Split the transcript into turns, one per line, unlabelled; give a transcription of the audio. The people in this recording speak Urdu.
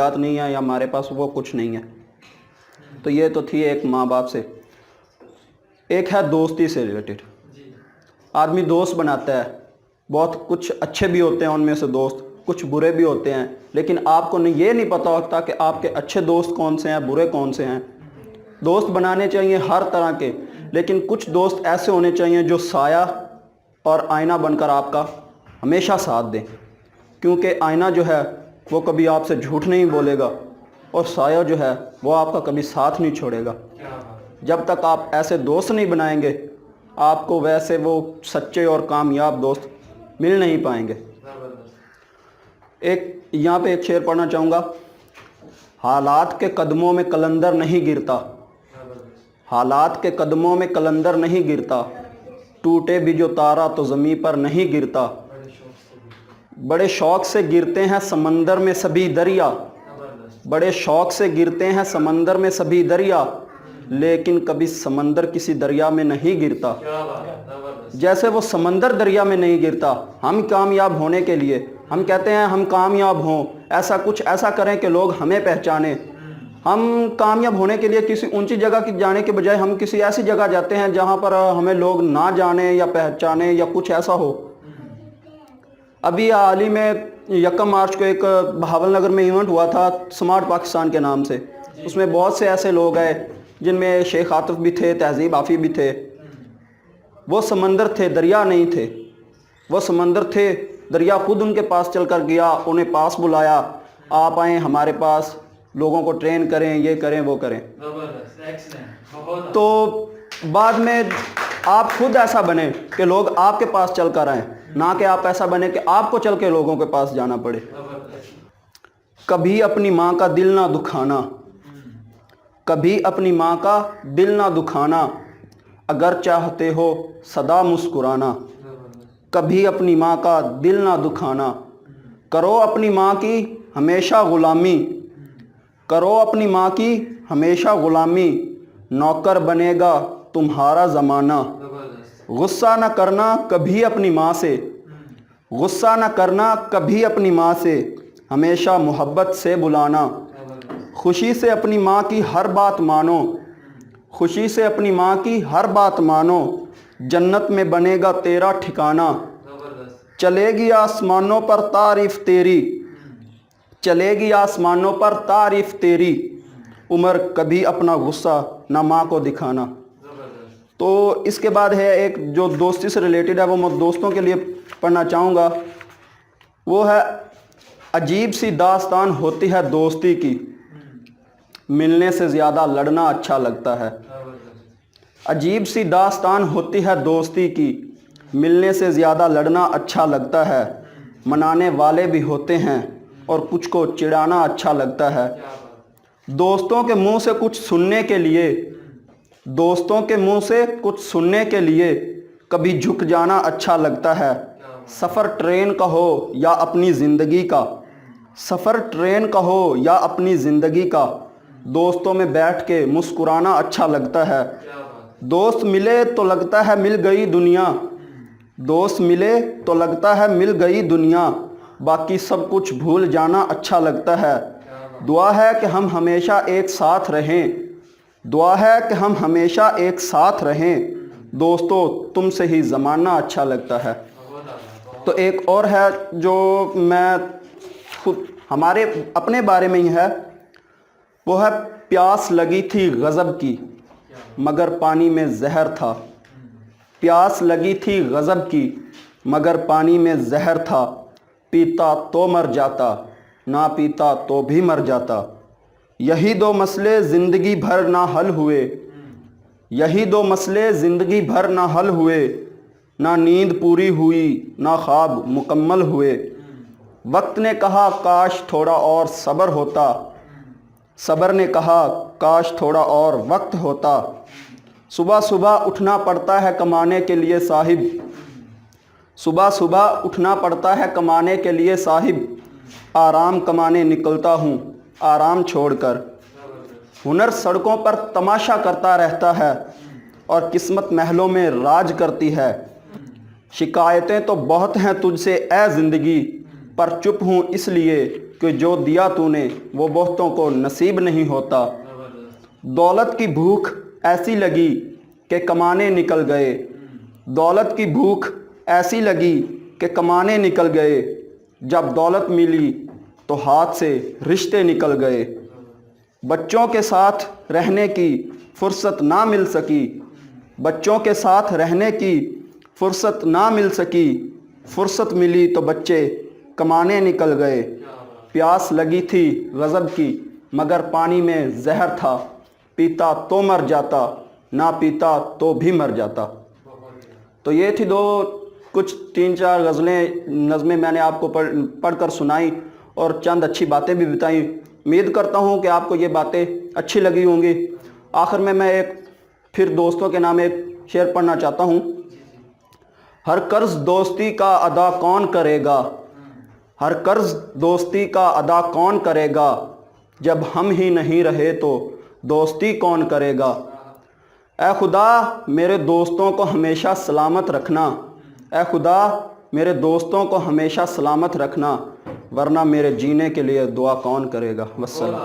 سہولیات نہیں ہے یا ہمارے پاس وہ کچھ نہیں ہے. تو یہ تو تھی ایک ماں باپ سے. ایک ہے دوستی سے ریلیٹڈ. آدمی دوست بناتا ہے, بہت کچھ اچھے بھی ہوتے ہیں ان میں سے دوست, کچھ برے بھی ہوتے ہیں, لیکن آپ کو یہ نہیں پتہ ہوتا کہ آپ کے اچھے دوست کون سے ہیں, برے کون سے ہیں. دوست بنانے چاہیے ہر طرح کے, لیکن کچھ دوست ایسے ہونے چاہیے جو سایہ اور آئینہ بن کر آپ کا ہمیشہ ساتھ دیں, کیونکہ آئینہ جو ہے وہ کبھی آپ سے جھوٹ نہیں بولے گا, اور سایہ جو ہے وہ آپ کا کبھی ساتھ نہیں چھوڑے گا. جب تک آپ ایسے دوست نہیں بنائیں گے, آپ کو ویسے وہ سچے اور کامیاب دوست مل نہیں پائیں گے. یہاں پہ ایک شعر پڑھنا چاہوں گا. حالات کے قدموں میں قلندر نہیں گرتا, حالات کے قدموں میں قلندر نہیں گرتا, ٹوٹے بھی جو تارا تو زمین پر نہیں گرتا. بڑے شوق سے گرتے ہیں سمندر میں سبھی دریا, بڑے شوق سے گرتے ہیں سمندر میں سبھی دریا, لیکن کبھی سمندر کسی دریا میں نہیں گرتا. جیسے وہ سمندر دریا میں نہیں گرتا, ہم کامیاب ہونے کے لیے ہم کہتے ہیں ہم کامیاب ہوں, ایسا کچھ ایسا کریں کہ لوگ ہمیں پہچانیں. ہم کامیاب ہونے کے لیے کسی اونچی جگہ کی جانے کے بجائے ہم کسی ایسی جگہ جاتے ہیں جہاں پر ہمیں لوگ نہ جانیں یا پہچانیں یا کچھ ایسا ہو. ابھی حال ہی میں 1 مارچ کو ایک بہاول نگر میں ایونٹ ہوا تھا سمارٹ پاکستان کے نام سے. اس میں بہت سے ایسے لوگ آئے جن میں شیخ عاطف بھی تھے, تہذیب آفی بھی تھے. وہ سمندر تھے, دریا نہیں تھے. وہ سمندر تھے, دریا خود ان کے پاس چل کر گیا, انہیں پاس بلایا, آپ آئیں ہمارے پاس, لوگوں کو ٹرین کریں, یہ کریں وہ کریں. تو بعد میں آپ خود ایسا بنیں کہ لوگ آپ کے پاس چل کر آئیں, نہ کہ آپ ایسا بنیں کہ آپ کو چل کے لوگوں کے پاس جانا پڑے. کبھی اپنی ماں کا دل نہ دکھانا, کبھی اپنی ماں کا دل نہ دکھانا, اگر چاہتے ہو سدا مسکرانا. کبھی اپنی ماں کا دل نہ دکھانا, کرو اپنی ماں کی ہمیشہ غلامی, کرو اپنی ماں کی ہمیشہ غلامی, نوکر بنے گا تمہارا زمانہ. غصہ نہ کرنا کبھی اپنی ماں سے, غصہ نہ کرنا کبھی اپنی ماں سے, ہمیشہ محبت سے بلانا. خوشی سے اپنی ماں کی ہر بات مانو, خوشی سے اپنی ماں کی ہر بات مانو, جنت میں بنے گا تیرا ٹھکانہ. چلے گی آسمانوں پر تعریف تیری, چلے گی آسمانوں پر تعریف تیری, عمر کبھی اپنا غصہ نہ ماں کو دکھانا. تو اس کے بعد ہے ایک جو دوستی سے ریلیٹڈ ہے, وہ میں دوستوں کے لیے پڑھنا چاہوں گا. وہ ہے عجیب سی داستان ہوتی ہے دوستی کی, ملنے سے زیادہ لڑنا اچھا لگتا ہے. عجیب سی داستان ہوتی ہے دوستی کی, ملنے سے زیادہ لڑنا اچھا لگتا ہے. منانے والے بھی ہوتے ہیں اور کچھ کو چڑھانا اچھا لگتا ہے. دوستوں کے منہ سے کچھ سننے کے لیے, دوستوں کے منہ سے کچھ سننے کے لیے کبھی جھک جانا اچھا لگتا ہے. سفر ٹرین کا ہو یا اپنی زندگی کا, سفر ٹرین کا ہو یا اپنی زندگی کا, دوستوں میں بیٹھ کے مسکرانا اچھا لگتا ہے. دوست ملے تو لگتا ہے مل گئی دنیا, دوست ملے تو لگتا ہے مل گئی دنیا, باقی سب کچھ بھول جانا اچھا لگتا ہے. دعا ہے کہ ہم ہمیشہ ایک ساتھ رہیں, دعا ہے کہ ہم ہمیشہ ایک ساتھ رہیں, دوستو تم سے ہی زمانہ اچھا لگتا ہے. تو ایک اور ہے جو میں خود ہمارے اپنے بارے میں ہی ہے, وہ ہے پیاس لگی تھی غضب کی مگر پانی میں زہر تھا. پیاس لگی تھی غضب کی مگر پانی میں زہر تھا, پیتا تو مر جاتا نہ پیتا تو بھی مر جاتا. یہی 2 مسئلے زندگی بھر نہ حل ہوئے, یہی 2 مسئلے زندگی بھر نہ حل ہوئے, نہ نیند پوری ہوئی نہ خواب مکمل ہوئے. وقت نے کہا کاش تھوڑا اور صبر ہوتا, صبر نے کہا کاش تھوڑا اور وقت ہوتا. صبح صبح اٹھنا پڑتا ہے کمانے کے لیے صاحب, صبح صبح اٹھنا پڑتا ہے کمانے کے لیے صاحب, آرام کمانے نکلتا ہوں آرام چھوڑ کر. ہنر سڑکوں پر تماشا کرتا رہتا ہے اور قسمت محلوں میں راج کرتی ہے. شکایتیں تو بہت ہیں تجھ سے اے زندگی, پر چپ ہوں اس لیے کہ جو دیا تو نے وہ بہتوں کو نصیب نہیں ہوتا۔ دولت کی بھوک ایسی لگی کہ کمانے نکل گئے، دولت کی بھوک ایسی لگی کہ کمانے نکل گئے، جب دولت ملی تو ہاتھ سے رشتے نکل گئے۔ بچوں کے ساتھ رہنے کی فرصت نہ مل سکی، بچوں کے ساتھ رہنے کی فرصت نہ مل سکی، فرصت ملی تو بچے کمانے نکل گئے۔ پیاس لگی تھی غضب کی مگر پانی میں زہر تھا، پیتا تو مر جاتا، نہ پیتا تو بھی مر جاتا۔ تو یہ تھی کچھ 3-4 نظمیں میں نے آپ کو پڑھ کر سنائی اور چند اچھی باتیں بھی بتائیں۔ امید کرتا ہوں کہ آپ کو یہ باتیں اچھی لگی ہوں گی۔ آخر میں ایک پھر دوستوں کے نام ایک شعر پڑھنا چاہتا ہوں۔ ہر قرض دوستی کا ادا کون کرے گا، ہر قرض دوستی کا ادا کون کرے گا، جب ہم ہی نہیں رہے تو دوستی کون کرے گا۔ اے خدا میرے دوستوں کو ہمیشہ سلامت رکھنا، اے خدا میرے دوستوں کو ہمیشہ سلامت رکھنا، ورنہ میرے جینے کے لیے دعا کون کرے گا۔ والسلام۔